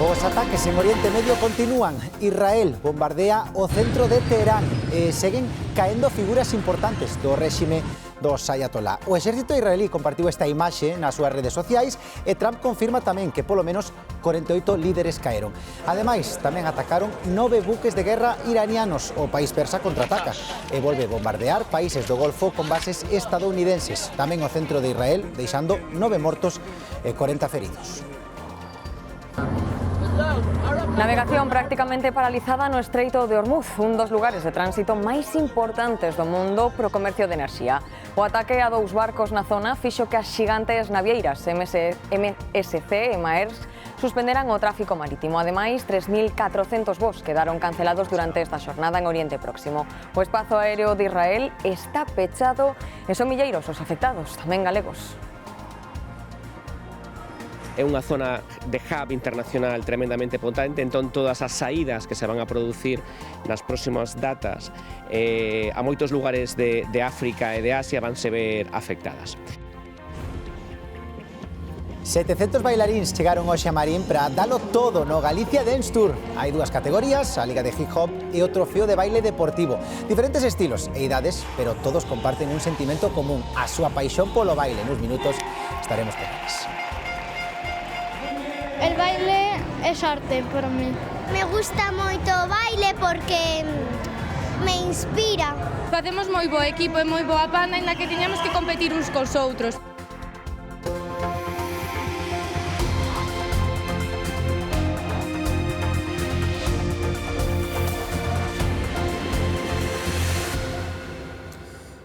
Os ataques en Oriente Medio continúan. Israel bombardea o centro de Teherán. Seguen caendo figuras importantes do réxime dos Ayatollah. O exército israelí compartiu esta imaxe nas súas redes sociais e Trump confirma tamén que polo menos 48 líderes caeron. Ademais, tamén atacaron 9 buques de guerra iranianos. O país persa contraataca e volve bombardear países do Golfo con bases estadounidenses. Tamén o centro de Israel, deixando 9 mortos e 40 feridos. Navegación prácticamente paralizada no Estreito de Hormuz, un dos lugares de tránsito máis importantes do mundo pro comercio de enerxía. O ataque a dous barcos na zona fixo que as xigantes navieiras MSC e Maersk suspenderan o tráfico marítimo. Ademais, 3.400 voos quedaron cancelados durante esta xornada en Oriente Próximo. O espazo aéreo de Israel está pechado e son milleiros os afectados, tamén galegos. É unha zona de hub internacional tremendamente potente, entón todas as saídas que se van a producir nas próximas datas a moitos lugares de África e de Asia vanse ver afectadas. 700 bailaríns chegaron hoxe a Marín para dalo todo no Galicia Dance Tour. Hai dúas categorías, a Liga de Hip Hop e o Trofeo de Baile Deportivo. Diferentes estilos e idades, pero todos comparten un sentimento común, a súa paixón polo baile. Nuns minutos estaremos con eles. El baile es arte para mí. Me gusta moito o baile porque me inspira. Facemos moi bo equipo e moi boa banda, ainda que tiñamos que competir uns cos outros.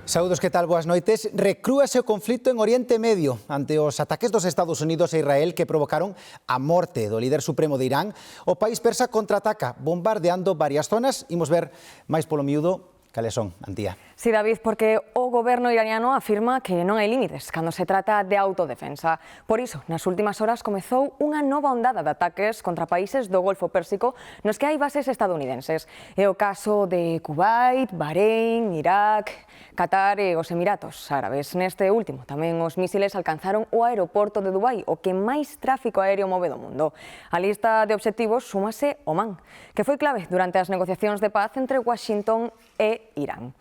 Saúdos, que tal? Boas noites. Recrúase o conflito en Oriente Medio ante os ataques dos Estados Unidos e Israel que provocaron a morte do líder supremo de Irán. O país persa contraataca bombardeando varias zonas. Imos ver máis polo miúdo cales son, Antía. Sí, David, porque o goberno iraniano afirma que non hai límites cando se trata de autodefensa. Por iso, nas últimas horas comezou unha nova ondada de ataques contra países do Golfo Pérsico nos que hai bases estadounidenses. É o caso de Kuwait, Bahrein, Irak, Qatar e os Emiratos Árabes. Neste último, tamén os mísiles alcanzaron o aeroporto de Dubái, o que máis tráfico aéreo move do mundo. A lista de obxectivos súmase Omán, que foi clave durante as negociacións de paz entre Washington e Irán.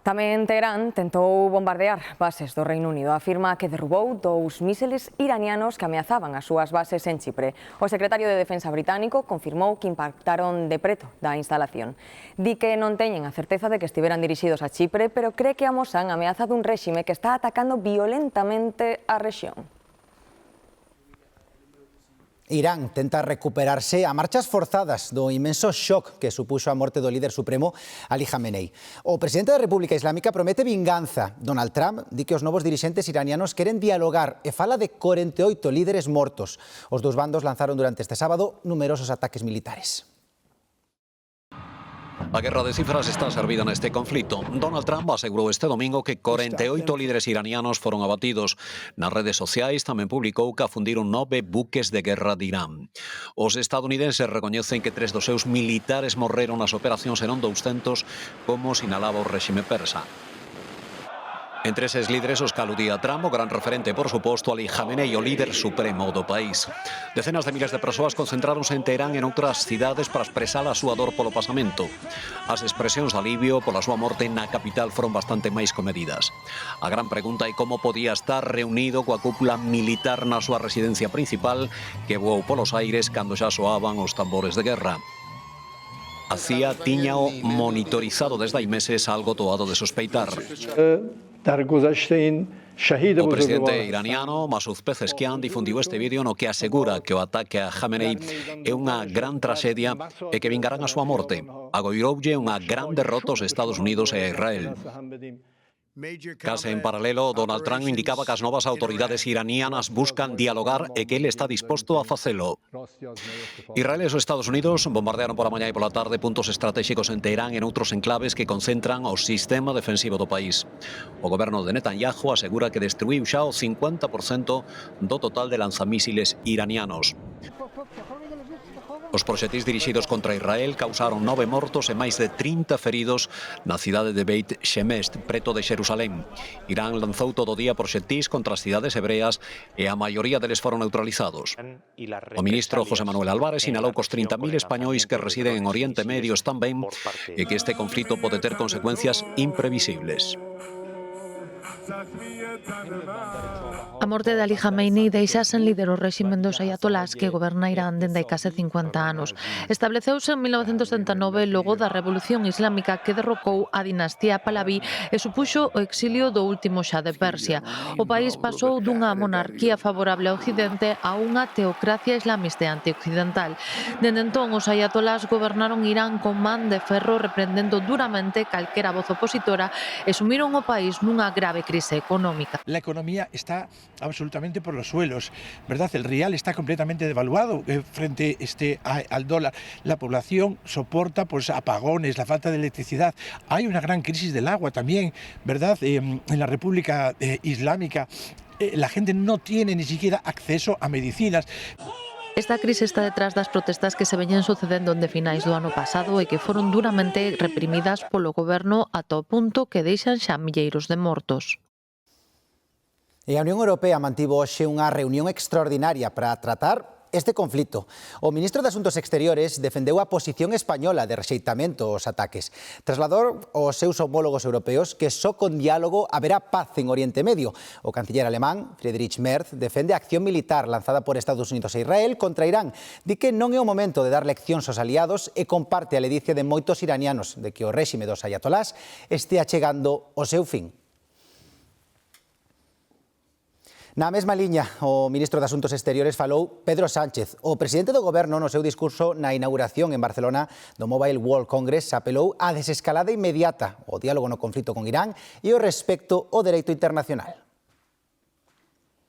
Tamén Teherán tentou bombardear bases do Reino Unido. Afirma que derrubou 2 mísiles iranianos que ameazaban as súas bases en Chipre. O secretario de Defensa británico confirmou que impactaron de preto da instalación. Di que non teñen a certeza de que estiveran dirixidos a Chipre, pero cree que amosan a ameaza dun réxime que está atacando violentamente a rexión. Irán tenta recuperarse a marchas forzadas do inmenso shock que supuxo a morte do líder supremo Ali Khamenei. O presidente da República Islámica promete vinganza. Donald Trump di que os novos dirixentes iranianos queren dialogar e fala de 48 líderes mortos. Os dous bandos lanzaron durante este sábado numerosos ataques militares. A guerra de cifras está servida neste conflito. Donald Trump asegurou este domingo que 48 líderes iranianos foron abatidos. Nas redes sociais tamén publicou que afundiron 9 buques de guerra de Irán. Os estadounidenses recoñecen que 3 dos seus militares morreron nas operacións e non 200, como sinalaba o réxime persa. Entre eses líderes os que aludía Trump, o gran referente, por suposto, Ali Khamenei, o líder supremo do país. Decenas de miles de persoas concentráronse en Teherán e noutras cidades para expresar a súa dor polo pasamento. As expresións de alivio pola súa morte na capital foron bastante máis comedidas. A gran pregunta é como podía estar reunido coa cúpula militar na súa residencia principal, que voou polos aires cando xa soaban os tambores de guerra. A CIA tiñao monitorizado desde hai meses, algo toado de sospeitar. O presidente iraniano Masoud Pezeshkian difundiu este vídeo no que asegura que o ataque a Khamenei é unha gran traxedia e que vingarán a súa morte. Agoiroulle unha gran derrota aos Estados Unidos e a Israel. Case en paralelo, Donald Trump indicaba que as novas autoridades iranianas buscan dialogar e que ele está disposto a facelo. Israel e os Estados Unidos bombardearon pola mañá e pola tarde puntos estratégicos en Teherán e noutros enclaves que concentran o sistema defensivo do país. O goberno de Netanyahu asegura que destruíu xa o 50% do total de lanzamísiles iranianos. Os proxetis dirixidos contra Israel causaron 9 mortos e máis de 30 feridos na cidade de Beit Shemesh, preto de Xerusalén. Irán lanzou todo o día proxetis contra as cidades hebreas e a maioría deles foron neutralizados. O ministro José Manuel Álvarez sinalou que os 30.000 españois que residen en Oriente Medio están ben e que este conflito pode ter consecuencias imprevisibles. A morte de Ali Khamenei deixa sen líder o réximen dos ayatolás que goberna Irán dende hai case 50 anos. Estableceuse en 1979 logo da Revolución Islámica que derrocou a dinastía Pahlaví e supuxo o exilio do último xa de Persia. O país pasou dunha monarquía favorable ao Occidente a unha teocracia islamista e antioccidental. Dende entón, os ayatolás gobernaron Irán con man de ferro, reprendendo duramente calquera voz opositora e sumiron o país nunha grave crise económica. La economía está absolutamente por los suelos, ¿verdad? El rial está completamente devaluado frente al dólar. La población soporta pues apagones, la falta de electricidad. Hay una gran crisis del agua también, ¿verdad? En la República Islámica la gente no tiene ni siquiera acceso a medicinas. Esta crise está detrás das protestas que se veñen sucedendo de finais do ano pasado e que foron duramente reprimidas polo goberno ata o punto que deixan xa milleiros de mortos. E a Unión Europea mantivo hoxe unha reunión extraordinaria para tratar este conflito. O ministro de Asuntos Exteriores defendeu a posición española de rexeitamento aos ataques. Trasladou aos seus homólogos europeos que só con diálogo haberá paz en Oriente Medio. O canciller alemán, Friedrich Merz, defende a acción militar lanzada por Estados Unidos e Israel contra Irán. Di que non é o momento de dar leccións aos aliados e comparte a ledicia de moitos iranianos de que o réxime dos ayatolás estea chegando ao seu fin. Na mesma liña, o ministro de Asuntos Exteriores falou Pedro Sánchez. O presidente do goberno, no seu discurso na inauguración en Barcelona do Mobile World Congress, apelou á desescalada inmediata, o diálogo no conflito con Irán e o respecto ao dereito internacional.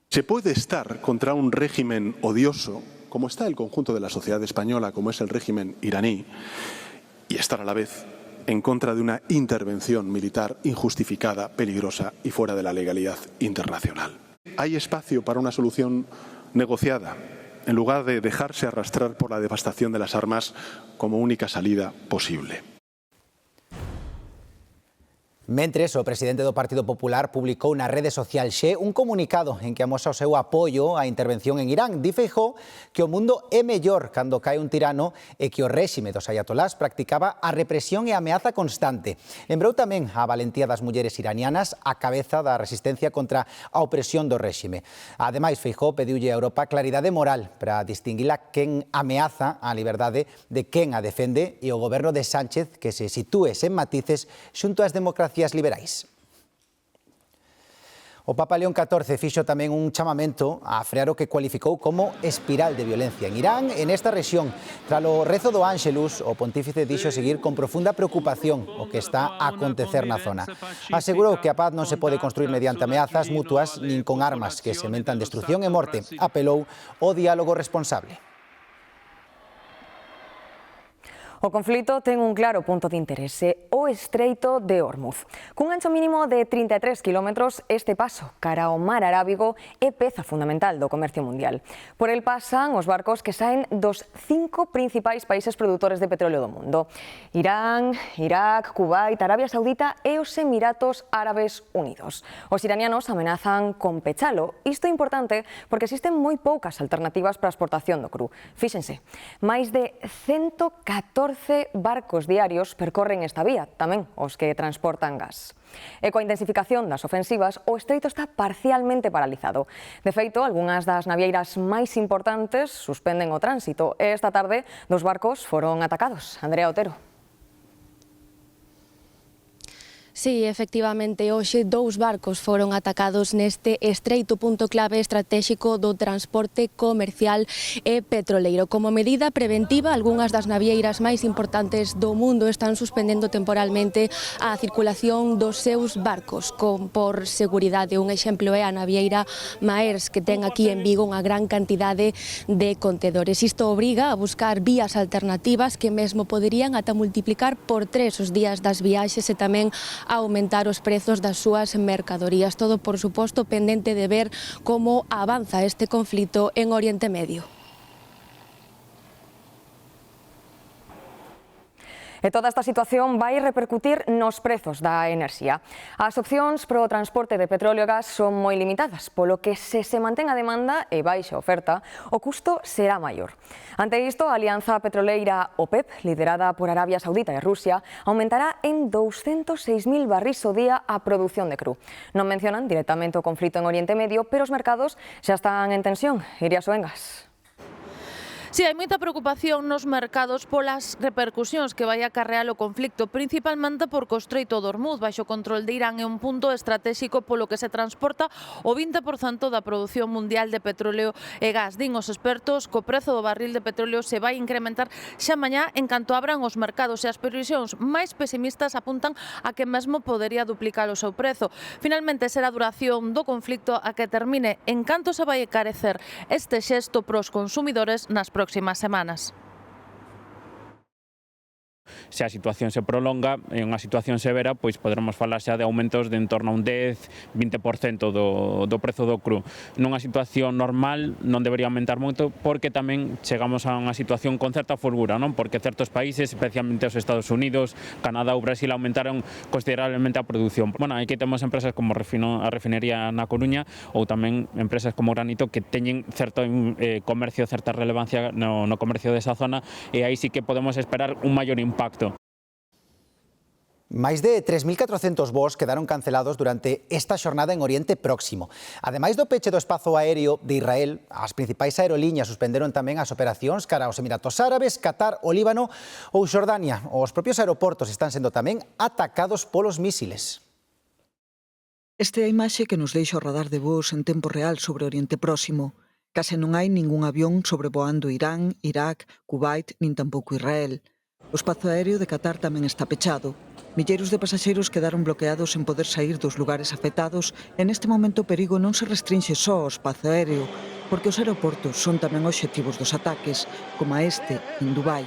Se puede estar contra un régimen odioso, como está el conjunto de la sociedad española, como es el régimen iraní, y estar a la vez en contra de una intervención militar injustificada, peligrosa y fuera de la legalidad internacional. Hay espacio para una solución negociada, en lugar de dejarse arrastrar por la devastación de las armas como única salida posible. Mentres, o presidente do Partido Popular publicou na rede social Xe un comunicado en que amosa o seu apoio á intervención en Irán. Di Feijóo que o mundo é mellor cando cae un tirano e que o réxime dos ayatolás practicaba a represión e a ameaza constante. Lembrou tamén a valentía das mulleres iranianas á cabeza da resistencia contra a opresión do réxime. Ademais, Feijóo pediulle a Europa claridade moral para distinguir a quen ameaza a liberdade de quen a defende e o goberno de Sánchez que se sitúe sen matices xunto ás democracias liberais. O Papa León XIV fixo tamén un chamamento a frear o que cualificou como espiral de violencia en Irán e nesta rexión. Tras o rezo do Ángelus, o pontífice dixo seguir con profunda preocupación o que está a acontecer na zona. Asegurou que a paz non se pode construir mediante ameazas mutuas nin con armas que sementan destrucción e morte. Apelou ao diálogo responsable. O conflito ten un claro punto de interese, o Estreito de Hormuz. Cun ancho mínimo de 33 kilómetros, este paso cara ao mar Arábigo é peza fundamental do comercio mundial. Por el pasan os barcos que saen dos 5 principais países produtores de petróleo do mundo: Irán, Irak, Kuwait, Arabia Saudita e os Emiratos Árabes Unidos. Os iranianos amenazan con pechalo. Isto é importante porque existen moi poucas alternativas para a exportación do cru. Fíxense, máis de 114 barcos diarios percorren esta vía, tamén os que transportan gas. E coa intensificación das ofensivas, o estreito está parcialmente paralizado. De feito, algunhas das navieiras máis importantes suspenden o tránsito e esta tarde 2 barcos foron atacados. Andrea Otero. Sí, efectivamente, hoxe 2 barcos foron atacados neste estreito punto clave estratéxico do transporte comercial e petroleiro. Como medida preventiva, algunhas das navieiras máis importantes do mundo están suspendendo temporalmente a circulación dos seus barcos, por seguridade. Un exemplo é a navieira Maersk, que ten aquí en Vigo unha gran cantidade de contedores. Isto obriga a buscar vías alternativas que mesmo poderían ata multiplicar por 3 os días das viaxes e tamén a aumentar os prezos das súas mercadorías. Todo, por suposto, pendente de ver como avanza este conflito en Oriente Medio. E toda esta situación vai repercutir nos prezos da enerxía. As opcións para o transporte de petróleo e gas son moi limitadas, polo que se mantén a demanda e baixa a oferta, o custo será maior. Ante isto, a Alianza Petroleira OPEP, liderada por Arabia Saudita e Rusia, aumentará en 206.000 barrís ao día a produción de cru. Non mencionan directamente o conflito en Oriente Medio, pero os mercados xa están en tensión. Iria Soengas. Si hai moita preocupación nos mercados polas repercusións que vai acarrear o conflicto, principalmente porque o Estreito de Hormuz, baixo control de Irán, é un punto estratégico polo que se transporta o 20% da produción mundial de petróleo e gas. Din os expertos que o prezo do barril de petróleo se vai incrementar xa mañá en canto abran os mercados, e as previsións máis pesimistas apuntan a que mesmo podería duplicar o seu prezo. Finalmente, será a duración do conflicto a que termine en canto se vai encarecer este xesto pros consumidores nas próximas semanas. Se a situación se prolonga, en unha situación severa, pois poderemos falar xa de aumentos de en torno a un 10-20% do prezo do cru. Nunha situación normal non debería aumentar moito, porque tamén chegamos a unha situación con certa folgura, non? Porque certos países, especialmente os Estados Unidos, Canadá ou Brasil, aumentaron considerablemente a produción. Bueno, aquí temos empresas como a refinería na Coruña, ou tamén empresas como Granito, que teñen certo comercio, certa relevancia no comercio desa zona, e aí sí que podemos esperar un maior impacto. Máis de 3.400 voos quedaron cancelados durante esta xornada en Oriente Próximo. Ademais do peche do espazo aéreo de Israel, as principais aerolíneas suspenderon tamén as operacións cara aos Emiratos Árabes, Qatar, o Líbano ou Xordania. Os propios aeroportos están sendo tamén atacados polos mísiles. Este é a imaxe que nos deixa o radar de voos en tempo real sobre Oriente Próximo. Case non hai ningún avión sobrevoando Irán, Irak, Kuwait, nin tampouco Israel. O espazo aéreo de Qatar tamén está pechado. Milleiros de pasaxeiros quedaron bloqueados sen poder saír dos lugares afectados, e neste momento o perigo non se restrinxe só ao espazo aéreo, porque os aeroportos son tamén obxectivos dos ataques, como a este, en Dubai.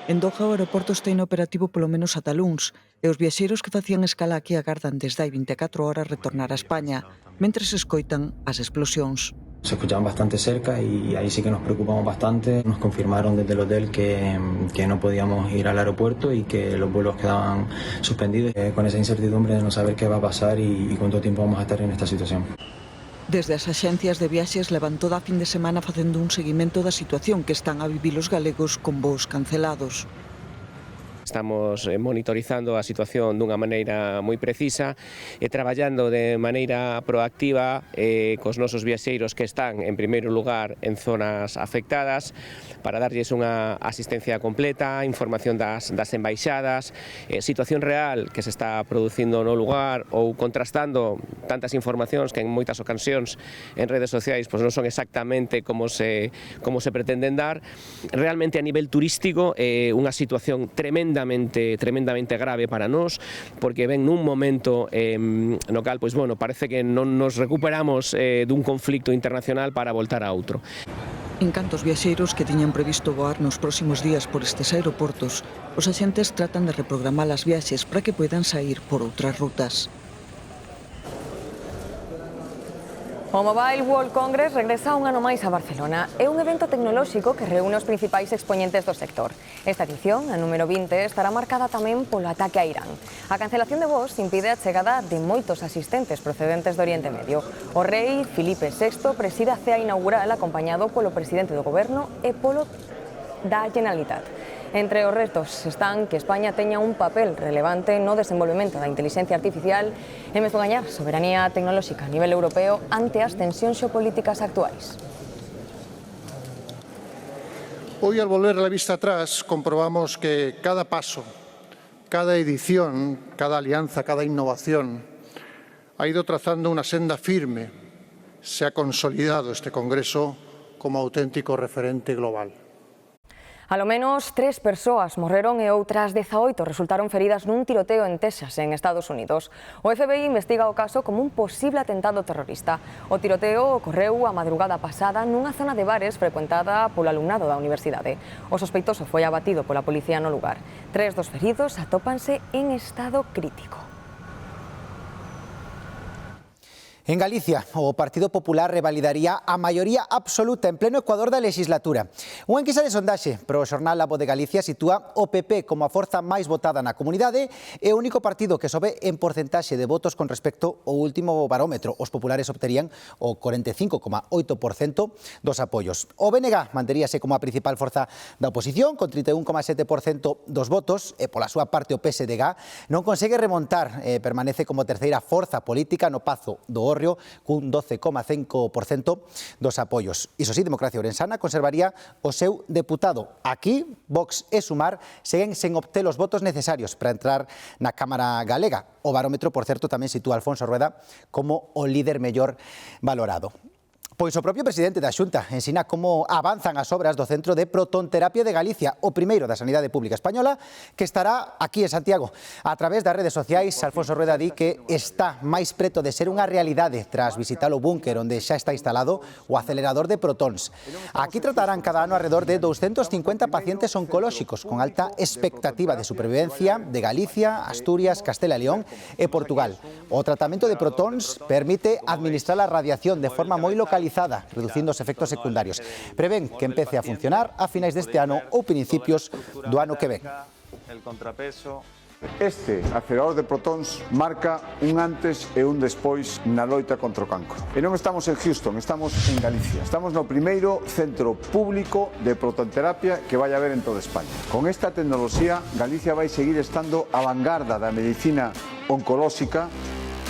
En Doha, o aeroporto está inoperativo polo menos ata luns, e os viaxeiros que facían escala aquí agardan desde hai 24 horas retornar a España, mentres escoitan as explosións. Se escuchaban bastante cerca y ahí sí que nos preocupamos bastante. Nos confirmaron desde el hotel que no podíamos ir al aeropuerto y que los vuelos quedaban suspendidos, con esa incertidumbre de no saber qué va a pasar y cuánto tiempo vamos a estar en esta situación. Desde as axencias de viaxes levan toda a fin de semana facendo un seguimento da situación que están a vivir os galegos con voos cancelados. Estamos monitorizando a situación dunha maneira moi precisa e traballando de maneira proactiva cos nosos viaxeiros que están, en primeiro lugar, en zonas afectadas, para darlles unha asistencia completa, información das embaixadas, situación real que se está producindo no lugar ou contrastando tantas informacións que en moitas ocasións en redes sociais non son exactamente como se pretenden dar. Realmente a nivel turístico unha situación tremendamente grave para nós, porque ven nun momento no cal, parece que non nos recuperamos dun conflicto internacional para voltar a outro. En canto aos viaxeiros que tiñan previsto voar nos próximos días por estes aeroportos, os axentes tratan de reprogramar as viaxes para que poidan saír por outras rutas. O Mobile World Congress regresa un ano máis a Barcelona. É un evento tecnolóxico que reúne os principais expoñentes do sector. Esta edición, a número 20, estará marcada tamén polo ataque a Irán. A cancelación de voos impide a chegada de moitos asistentes procedentes do Oriente Medio. O rei Filipe VI preside a cea inaugural acompañado polo presidente do goberno e polo da Generalitat. Entre os retos están que España teña un papel relevante no desenvolvemento da inteligencia artificial e mesmo gañar soberanía tecnolóxica a nivel europeo ante as tensións xeopolíticas actuais. Hoy, al volver la vista atrás, comprobamos que cada paso, cada edición, cada alianza, cada innovación ha ido trazando una senda firme. Se ha consolidado este Congreso como auténtico referente global. Alo menos 3 persoas morreron e outras 18 resultaron feridas nun tiroteo en Texas, en Estados Unidos. O FBI investiga o caso como un posible atentado terrorista. O tiroteo ocorreu a madrugada pasada nunha zona de bares frecuentada polo alumnado da universidade. O sospeitoso foi abatido pola policía no lugar. 3 dos feridos atópanse en estado crítico. En Galicia, o Partido Popular revalidaría a maioría absoluta en pleno ecuador da legislatura. Unha enquisa de sondaxe pro xornal La Voz de Galicia sitúa o PP como a forza máis votada na comunidade e o único partido que sobe en porcentaxe de votos con respecto ao último barómetro. Os populares obterían o 45,8% dos apoios. O BNG manteríase como a principal forza da oposición, con 31,7% dos votos, e pola súa parte o PSDG non consegue remontar, permanece como terceira forza política no Pazo do cun 12,5% dos apoios. Iso sí, Democracia Ourensana conservaría o seu deputado. Aquí, Vox e Sumar seguen sen obter os votos necesarios para entrar na Cámara Galega. O barómetro, por certo, tamén sitúa a Alfonso Rueda como o líder mellor valorado. Pois o propio presidente da Xunta ensina como avanzan as obras do Centro de Protonterapia de Galicia, o primeiro da Sanidade Pública Española, que estará aquí en Santiago. A través das redes sociais, Alfonso Rueda di que está máis preto de ser unha realidade tras visitar o búnker onde xa está instalado o acelerador de protóns. Aquí tratarán cada ano alrededor de 250 pacientes oncolóxicos con alta expectativa de supervivencia de Galicia, Asturias, Castela e León e Portugal. O tratamento de protóns permite administrar a radiación de forma moi localizada, reducindo os efectos secundarios. Prevén que empece a funcionar a finais deste ano ou principios do ano que ven. Este acelerador de protóns marca un antes e un despois na loita contra o cancro. E non estamos en Houston, estamos en Galicia. Estamos no primeiro centro público de protonterapia que vai haber en toda España. Con esta tecnoloxía, Galicia vai seguir estando a vanguarda da medicina oncolóxica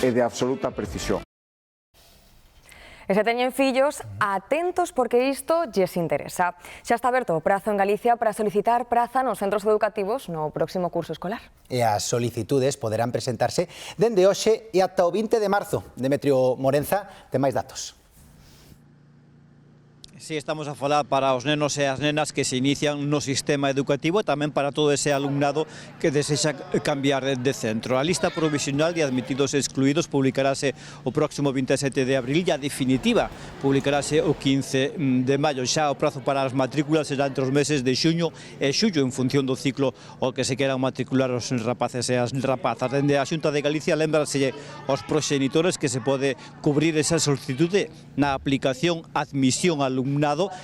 e de absoluta precisión. E se teñen fillos, atentos porque isto lles interesa. Xa está aberto o prazo en Galicia para solicitar praza nos centros educativos no próximo curso escolar. E as solicitudes poderán presentarse dende hoxe e ata o 20 de marzo. Demetrio Morenza ten máis datos. Sí, estamos a falar para os nenos e as nenas que se inician no sistema educativo e tamén para todo ese alumnado que desexa cambiar de centro. A lista provisional de admitidos e excluídos publicarase o próximo 27 de abril e a definitiva publicarase o 15 de maio. Xa o prazo para as matrículas será entre os meses de xuño e xullo en función do ciclo ao que se queran matricular os rapaces e as rapazas. Dende a Xunta de Galicia lembraselle aos proxenitores que se pode cubrir esa solicitude na aplicación Admisión Alumnado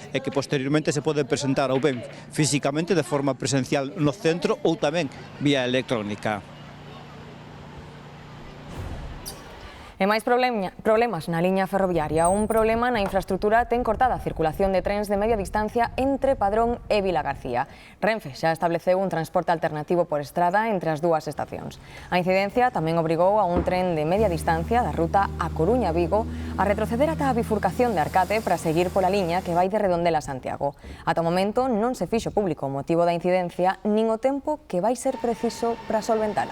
e que posteriormente se pode presentar ou ben físicamente de forma presencial no centro ou tamén vía electrónica. E máis problemas na liña ferroviaria. Un problema na infraestrutura ten cortada a circulación de trens de media distancia entre Padrón e Vilagarcía. Renfe xa estableceu un transporte alternativo por estrada entre as dúas estacións. A incidencia tamén obrigou a un tren de media distancia da ruta A Coruña-Vigo a retroceder ata a bifurcación de Arcate para seguir pola liña que vai de Redondela a Santiago. Ata o momento non se fixo público o motivo da incidencia nin o tempo que vai ser preciso para solventala.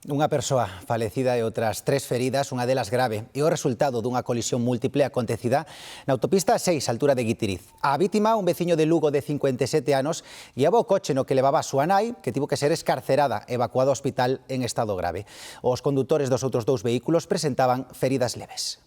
Unha persoa falecida e outras 3 feridas, unha delas grave, e o resultado dunha colisión múltiple acontecida na autopista 6, altura de Guitiriz. A vítima, un veciño de Lugo de 57 anos, guiaba o coche no que levaba a súa nai, que tivo que ser escarcerada e evacuada ao hospital en estado grave. Os condutores dos outros 2 vehículos presentaban feridas leves.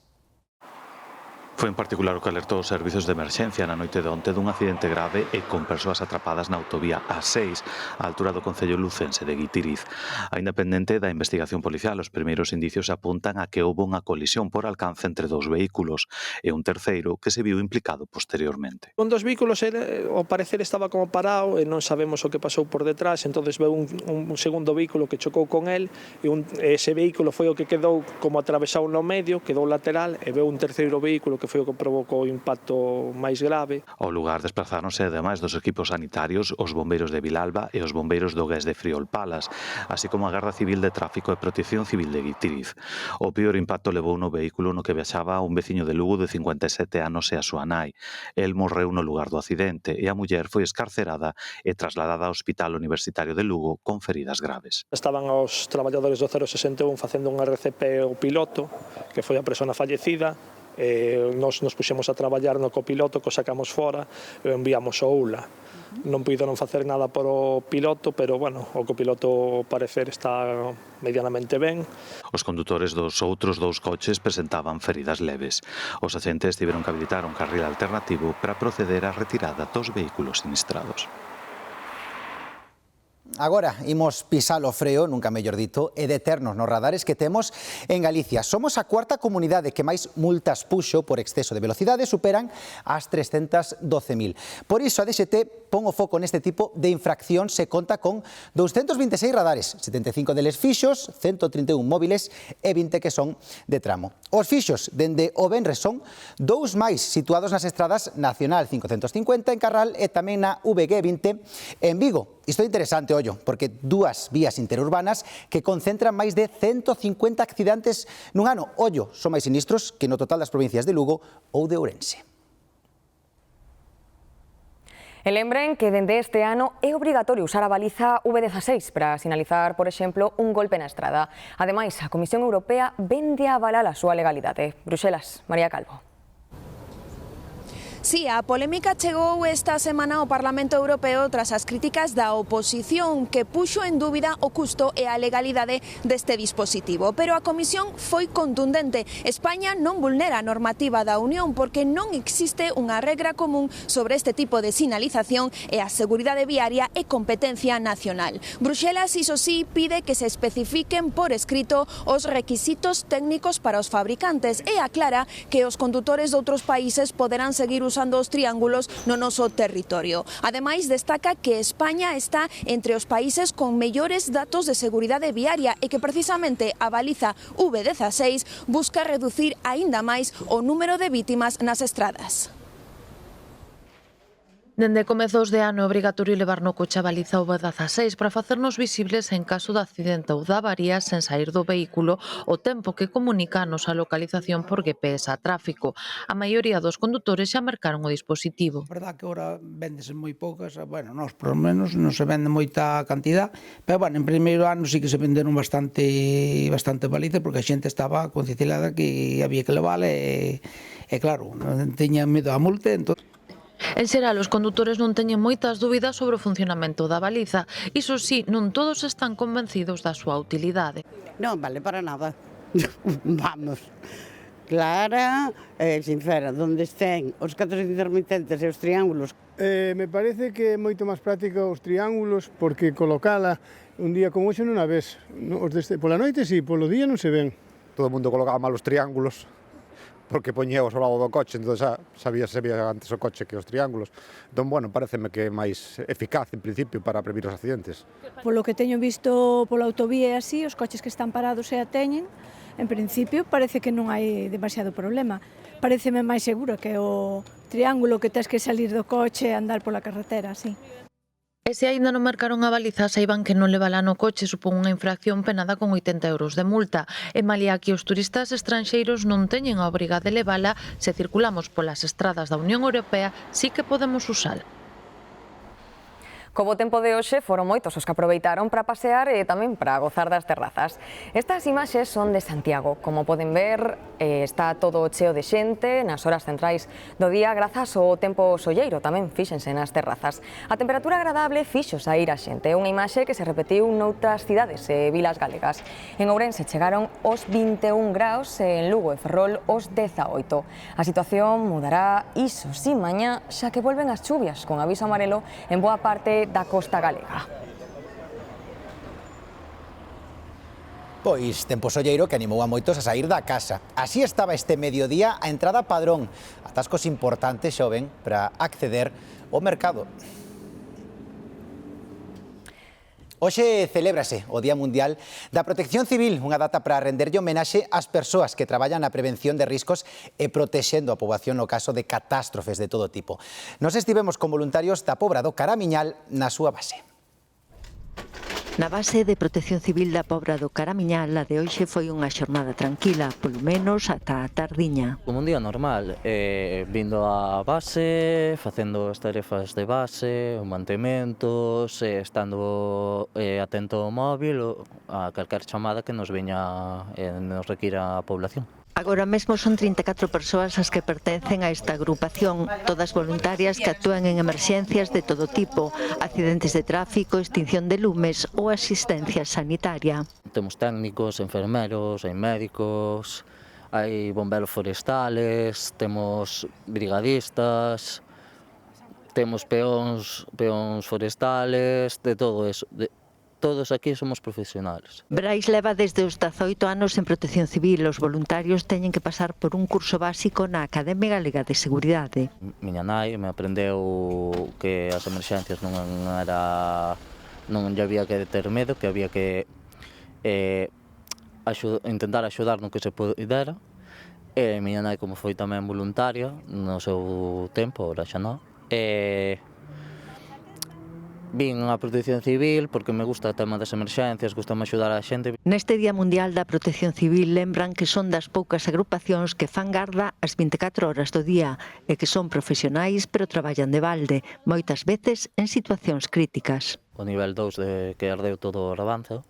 Foi en particular o que alertou os servizos de emerxencia na noite de onte dun accidente grave e con persoas atrapadas na autovía A6, á altura do concello lucense de Guitiriz. Aínda pendente da investigación policial, os primeiros indicios apuntan a que houve unha colisión por alcance entre 2 vehículos e un terceiro que se viu implicado posteriormente. Un dos vehículos, ao parecer, estaba como parado e non sabemos o que pasou por detrás, entonces veu un segundo vehículo que chocou con el e ese vehículo foi o que quedou como atravesado no medio, quedou lateral, e veu un terceiro vehículo que foi o que provocou o impacto máis grave. Ao lugar desplazáronse, ademais dos equipos sanitarios, os bombeiros de Vilalba e os bombeiros do GES de Friol Palas, así como a Garda Civil de Tráfico e Protección Civil de Guitiriz. O peor impacto levou no vehículo no que viaxaba un veciño de Lugo de 57 anos e a súa nai. El morreu no lugar do accidente e a muller foi escarcerada e trasladada ao Hospital Universitario de Lugo con feridas graves. Estaban os traballadores do 061 facendo un RCP ao piloto, que foi a persona fallecida. Nos puxemos a traballar no copiloto, que o sacamos fora e o enviamos ao ULA. Non puideron facer nada por o piloto, pero, bueno, o copiloto, ao parecer, está medianamente ben. Os condutores dos outros 2 coches presentaban feridas leves. Os axentes tiveron que habilitar un carril alternativo para proceder á retirada dos vehículos sinistrados. Agora imos pisar o freo, nunca mellor dito, e deternos nos radares que temos en Galicia. Somos a cuarta comunidade que máis multas puxo por exceso de velocidade, superan as 312.000. Por iso a DXT pon o foco neste tipo de infracción, se conta con 226 radares, 75 deles fixos, 131 móviles e 20 que son de tramo. Os fixos, dende o venres, son 2 máis situados nas estradas Nacional 550 en Carral e tamén na VG20 en Vigo. Isto é interesante, ollo, porque dúas vías interurbanas que concentran máis de 150 accidentes nun ano. Ollo, son máis sinistros que no total das provincias de Lugo ou de Ourense. E lembren que dende este ano é obrigatorio usar a baliza V16 para sinalizar, por exemplo, un golpe na estrada. Ademais, a Comisión Europea vende a avalar a súa legalidade. Bruxelas, María Calvo. Sí, a polémica chegou esta semana ao Parlamento Europeo tras as críticas da oposición que puxo en dúbida o custo e a legalidade deste dispositivo. Pero a Comisión foi contundente. España non vulnera a normativa da Unión porque non existe unha regra común sobre este tipo de sinalización e a seguridade viaria é competencia nacional. Bruxelas, iso sí, pide que se especifiquen por escrito os requisitos técnicos para os fabricantes e aclara que os condutores de outros países poderán seguir usando os triángulos no noso territorio. Ademais, destaca que España está entre os países con mellores datos de seguridade viaria e que precisamente a baliza V16 busca reducir aínda máis o número de vítimas nas estradas. Dende comezos de ano é obrigatorio levar no coche a baliza V16 para facernos visibles en caso de accidente ou de avaría sen sair do vehículo o tempo que comunica a nosa localización por GPS a tráfico. A maioría dos condutores xa mercaron o dispositivo. A verdad que agora véndese moi poucas, bueno, nós por lo menos non se vende moita cantidad, pero bueno, en primeiro ano sí que se venderon bastante baliza porque a xente estaba concienciada que había que levala e claro, teña medo a multa, entón. En xeral, os condutores non teñen moitas dúbidas sobre o funcionamento da baliza. Iso sí, non todos están convencidos da súa utilidade. Non vale para nada. Vamos. Clara e sincera, onde estén os catros intermitentes e os triángulos. Me parece que é moito máis práctica os triángulos porque colocala un día como hoxe non a ves. Pola noite sí, polo día non se ven. Todo o mundo colocaba mal os triángulos porque poñeos ao lado do coche, entón sabía antes o coche que os triángulos. Entón, bueno, pareceme que é máis eficaz, en principio, para prevenir os accidentes. Polo que teño visto pola autovía e así, os coches que están parados e a teñen, en principio, parece que non hai demasiado problema. Pareceme máis seguro que o triángulo que tes que salir do coche e andar pola carretera, así. E se aínda non marcaron a baliza, saiban que non levala no coche supón unha infracción penada con 80 euros de multa. E malia que os turistas estranxeiros non teñen a obriga de levala, se circulamos polas estradas da Unión Europea, sí que podemos usala. Co bo tempo de hoxe foron moitos os que aproveitaron para pasear e tamén para gozar das terrazas. Estas imaxes son de Santiago. Como poden ver, está todo cheo de xente nas horas centrais do día grazas ao tempo solleiro, tamén fíxense nas terrazas. A temperatura agradable fixo saír a xente, unha imaxe que se repetiu noutras cidades e vilas galegas. En Ourense chegaron os 21 graus e en Lugo e Ferrol os 18. A situación mudará, iso si, mañá, xa que volven as chuvias con aviso amarelo en boa parte da costa galega. Pois tempo solleiro que animou a moitos a sair da casa. Así estaba este mediodía a entrada Padrón. Atascos importantes, xoven, para acceder ao mercado. Hoxe celébrase o Día Mundial da Protección Civil, unha data para renderlle homenaxe ás persoas que traballan na prevención de riscos e protexendo a poboación no caso de catástrofes de todo tipo. Nos estivemos con voluntarios da Pobra do Caramiñal na súa base. Na base de Protección Civil da Pobra do Caramiñal, a de hoxe foi unha xornada tranquila, polo menos ata a tardiña. Como un día normal, vindo á base, facendo as tarefas de base, os mantementos, estando atento ao móvil, a calquer chamada que nos veña e nos requira a población. Agora mesmo son 34 persoas as que pertencen a esta agrupación, todas voluntarias que actúan en emerxencias de todo tipo, accidentes de tráfico, extinción de lumes ou asistencia sanitaria. Temos técnicos, enfermeros, hai médicos, hai bomberos forestales, temos brigadistas, temos peóns forestales, de todo eso. Todos aquí somos profesionales. Brais leva desde os 18 anos en Protección Civil. Os voluntarios teñen que pasar por un curso básico na Academia Galega de Seguridade. Miña nai me aprendeu que as emerxencias non lle había que ter medo, que había que intentar axudar no que se pudera. E miña nai, como foi tamén voluntaria no seu tempo, ora xa non, vin a Protección Civil porque me gusta o tema das emerxencias, gustame axudar a xente. Neste Día Mundial da Protección Civil lembran que son das poucas agrupacións que fan garda as 24 horas do día e que son profesionais pero traballan de balde, moitas veces en situacións críticas. O nivel 2 que ardeu todo o Rabanzo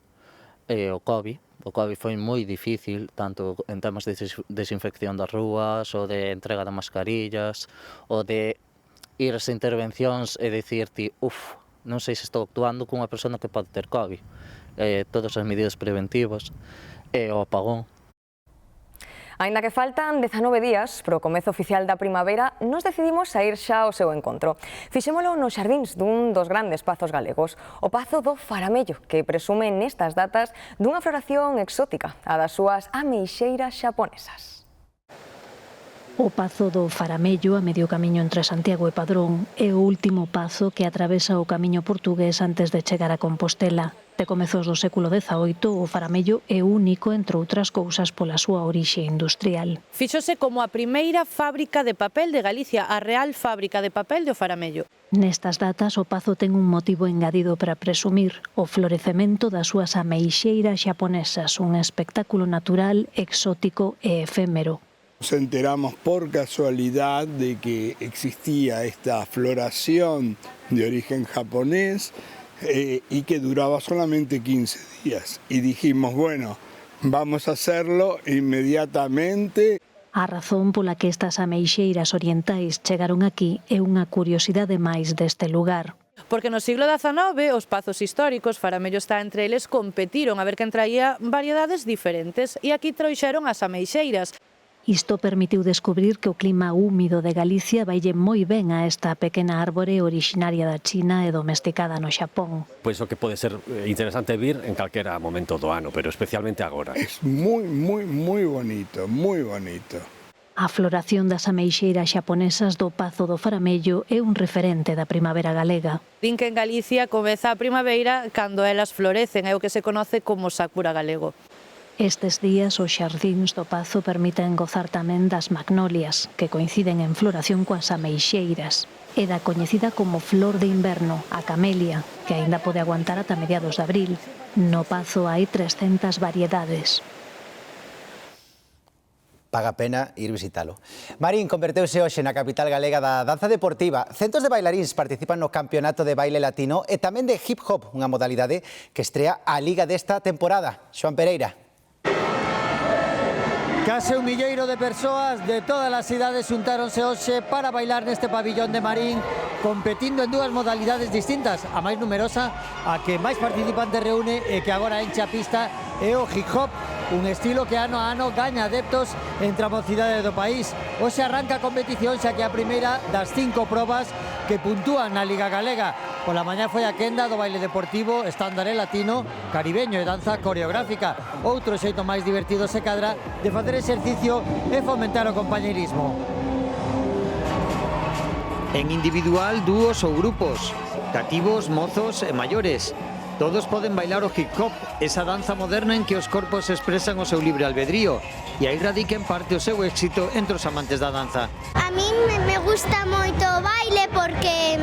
e o COVID. O COVID foi moi difícil, tanto en temas de desinfección das rúas, ou de entrega de mascarillas, ou de ir a intervencións e dicirte, non sei se estou actuando cunha persona que pode ter COVID. Todas as medidas preventivas e o apagón. Aínda que faltan 19 días para o comezo oficial da primavera, nos decidimos a ir xa ao seu encontro. Fixémolo nos xardíns dun dos grandes pazos galegos, o Pazo do Faramello, que presume nestas datas dunha floración exótica, a das súas ameixeiras xaponesas. O Pazo do Faramello, a medio camiño entre Santiago e Padrón, é o último pazo que atravesa o camiño portugués antes de chegar a Compostela. De comezos do século XVIII, o Faramello é único, entre outras cousas, pola súa orixe industrial. Fíxose como a primeira fábrica de papel de Galicia, a Real Fábrica de Papel de O Faramello. Nestas datas, o pazo ten un motivo engadido para presumir, o florecemento das súas ameixeiras xaponesas, un espectáculo natural, exótico e efémero. Nos enteramos por casualidad de que existía esta floración de origen japonés y que duraba solamente 15 días. Y dijimos, bueno, vamos a hacerlo inmediatamente. A razón pola que estas ameixeiras orientais chegaron aquí é unha curiosidade máis deste lugar. Porque no siglo XIX os pazos históricos, Faramello está entre eles, competiron a ver quen traía variedades diferentes e aquí trouxeron as ameixeiras. Isto permitiu descubrir que o clima húmido de Galicia vaille moi ben a esta pequena árbore orixinaria da China e domesticada no Xapón. Pois o que pode ser interesante vir en calquera momento do ano, pero especialmente agora. É moi bonito, moi bonito. A floración das ameixeiras xaponesas do Pazo do Faramello é un referente da primavera galega. Din que en Galicia comeza a primavera cando elas florecen, é o que se conoce como Sakura galego. Estes días os xardíns do Pazo permiten gozar tamén das magnolias, que coinciden en floración coas ameixeiras, e da coñecida como flor de inverno, a camelia, que aínda pode aguantar ata mediados de abril. No Pazo hai 300 variedades. Paga pena ir visitalo. Marín converteuse hoxe na capital galega da danza deportiva. Centos de bailaríns participan no Campeonato de Baile Latino e tamén de Hip Hop, unha modalidade que estrea a liga desta temporada. Xoan Pereira. Case un milleiro de persoas de todas as cidades xuntáronse hoxe para bailar neste pabillón de Marín, competindo en dúas modalidades distintas. A máis numerosa, a que máis participantes reúne e que agora enche a pista é o hip hop, un estilo que ano a ano gaña adeptos entre a mocidade do país. Hoxe arranca a competición xa que a primeira das 5 probas que puntúan na Liga Galega. Pola mañá foi a quenda do baile deportivo, estándar e latino, caribeño e danza coreográfica. Outro xeito máis divertido se cadra de facer exercicio e fomentar o compañerismo. En individual, dúos ou grupos, cativos, mozos e maiores. Todos poden bailar o hip hop, esa danza moderna en que os corpos expresan o seu libre albedrío. E aí radica en parte o seu éxito entre os amantes da danza. A mí me gusta moito o baile porque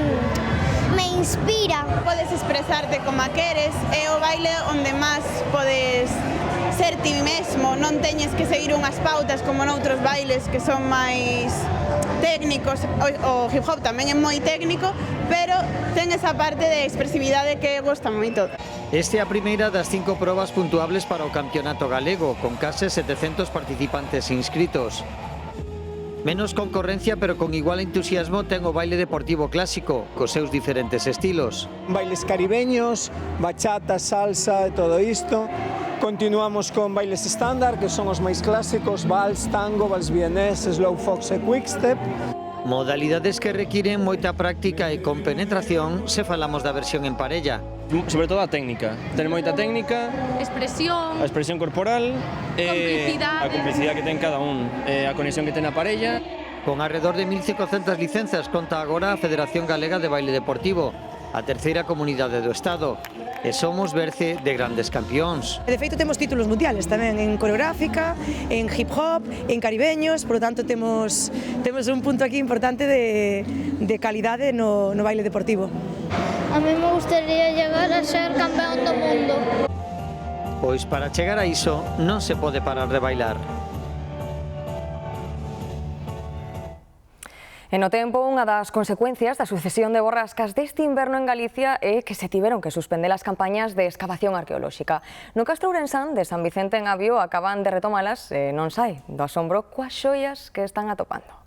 me inspira. Podes expresarte como queres, é o baile onde máis podes ser ti mesmo, non teñes que seguir unhas pautas como noutros bailes que son máis técnicos. O hip hop tamén é moi técnico, pero ten esa parte de expresividade que gusta moito. Esta é a primeira das 5 probas puntuables para o Campeonato Galego, con case 700 participantes inscritos. Menos concorrencia, pero con igual entusiasmo, ten o baile deportivo clásico, cos seus diferentes estilos. Bailes caribeños, bachata, salsa e todo isto. Continuamos con bailes estándar, que son os máis clásicos, vals, tango, vals vienés, slow fox e quickstep. Modalidades que requiren moita práctica e compenetración se falamos da versión en parella. Sobre todo a técnica. Ten moita técnica, expresión, a expresión corporal, complicidade, a complicidade que ten cada un, a conexión que ten a parella. Con alrededor de 1.500 licencias conta agora a Federación Galega de Baile Deportivo, a terceira comunidade do Estado. E somos berce de grandes campións. De feito, temos títulos mundiales tamén en coreográfica, en hip hop, en caribeños, por lo tanto temos un punto aquí importante de calidade no baile deportivo. A mí me gustaría llegar a ser campeón do mundo. Pois para chegar a iso non se pode parar de bailar. E no tempo, unha das consecuencias da sucesión de borrascas deste inverno en Galicia é que se tiveron que suspender as campañas de excavación arqueolóxica. No Castro Ourensán de San Vicente en Avío acaban de retomalas e non sai do asombro coas xoias que están atopando.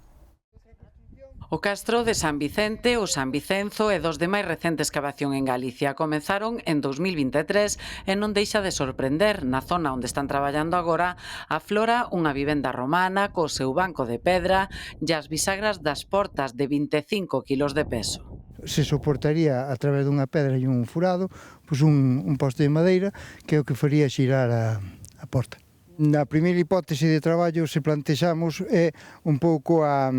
O Castro de San Vicente, o San Vicenzo e dos de máis recente excavación en Galicia comenzaron en 2023 e non deixa de sorprender. Na zona onde están traballando agora aflora unha vivenda romana co seu banco de pedra e as bisagras das portas de 25 kilos de peso. Se soportaría a través dunha pedra e un furado, pois un poste de madeira que é o que faría xirar a porta. Na primeira hipótese de traballo se plantexamos é un pouco a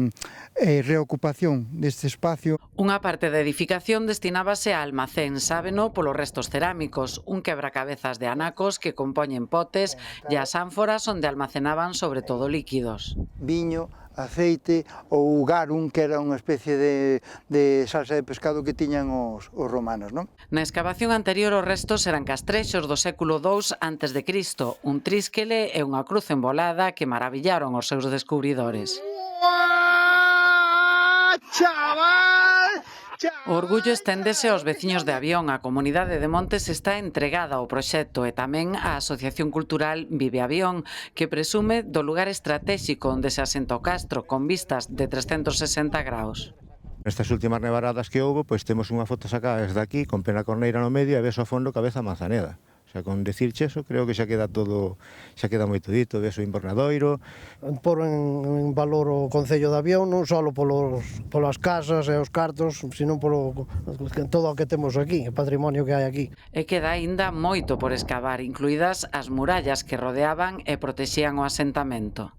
reocupación deste espacio. Unha parte da edificación destinábase a almacén, sábeno polos restos cerámicos, un quebracabezas de anacos que compoñen potes e as ánforas onde almacenaban sobre todo líquidos. Viño, aceite ou garum, que era unha especie de salsa de pescado que tiñan os romanos, non? Na excavación anterior os restos eran castrexos do século II a.C., un trísquele e unha cruz embolada que maravillaron os seus descubridores. O orgullo esténdese aos veciños de Avión. A comunidade de Montes está entregada ao proxecto e tamén a Asociación Cultural Vive Avión, que presume do lugar estratéxico onde se asenta o Castro, con vistas de 360 graus. Nestas últimas nevaradas que houve, pois temos unha foto sacada desde aquí, con Pena Corneira no medio e ves ao fondo Cabeza Manzaneda. O sea, con decirche eso, creo que xa queda todo, xa queda moito dito, ves o invernadoiro. Por en valor o Concello de Avión, non só polas casas e os cartos, sino polo todo o que temos aquí, o patrimonio que hai aquí. E queda aínda moito por escavar, incluídas as murallas que rodeaban e protexían o asentamento.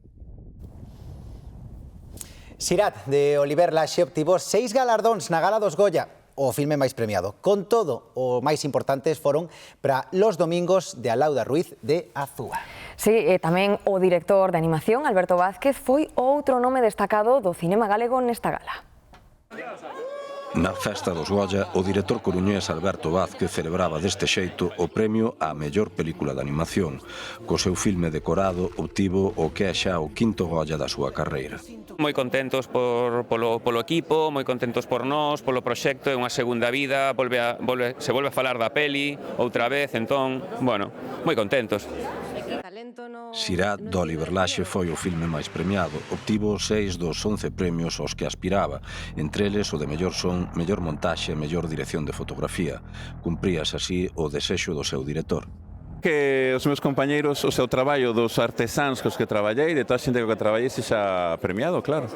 Sirat, de Oliver Laxe, obtivo 6 galardóns na Gala dos Goya, o filme máis premiado. Con todo, os máis importantes foron para Los Domingos, de Alauda Ruiz de Azúa. Sí, e tamén o director de animación, Alberto Vázquez, foi outro nome destacado do cinema galego nesta gala. Na festa dos Goya, o director coruñés Alberto Vázquez celebraba deste xeito o premio á mellor película de animación. Co seu filme Decorado obtivo o que é xa o 5º Goya da súa carreira. Moi contentos polo equipo, moi contentos por nós, polo proxecto, é unha segunda vida, se volve a falar da peli outra vez, entón, bueno, moi contentos. Sirat, de Oliver Laxe, foi o filme máis premiado. Obtivo 6 dos 11 premios aos que aspiraba, entre eles o de mellor son, mellor montaxe e mellor dirección de fotografía. Cumpríase así o desexo do seu director. Que os meus compañeiros, o seu traballo dos artesáns cos que traballei, de toda a xente que traballei, se xa premiado, claro.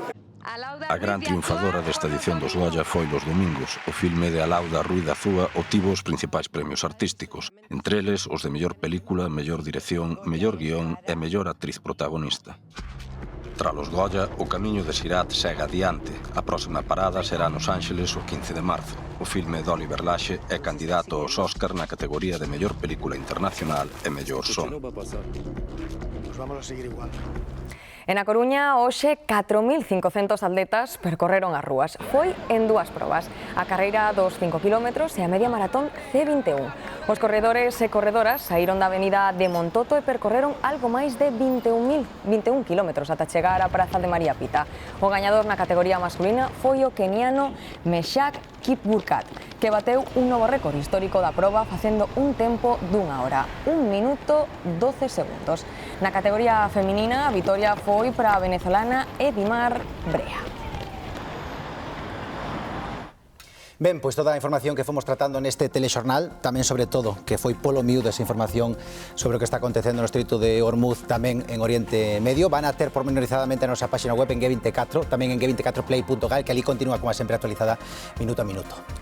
A gran triunfadora desta edición dos Goya foi Los Domingos. O filme de Alauda Ruiz de Azúa obtivo os principais premios artísticos, entre eles os de mellor película, mellor dirección, mellor guión e mellor actriz protagonista. Tras os Goya, o camiño de Sirat segue adiante. A próxima parada será nos Ángeles o 15 de marzo. O filme de Oliver Laxe é candidato aos Óscar na categoría de mellor película internacional e mellor son. Nos vamos a seguir igual. E na Coruña, hoxe, 4.500 atletas percorreron as rúas. Foi en dúas probas, a carreira dos 5 km e a media maratón C21. Os corredores e corredoras saíron da avenida de Montoto e percorreron algo máis de 21 km ata chegar á Praza de María Pita. O gañador na categoría masculina foi o keniano Meshak Kipburkat, que bateu un novo récord histórico da proba facendo un tempo dunha hora, 1 minuto 12 segundos. Na categoría feminina, a vitoria foi para a venezolana Edimar Brea. Ben, pois toda a información que fomos tratando neste telexornal, tamén sobre todo que foi polo miúdo esa información sobre o que está acontecendo no Estreito de Hormuz, tamén en Oriente Medio, van a ter pormenorizadamente a nosa página web en G24, tamén en g24play.gal, que ali continúa como sempre actualizada minuto a minuto.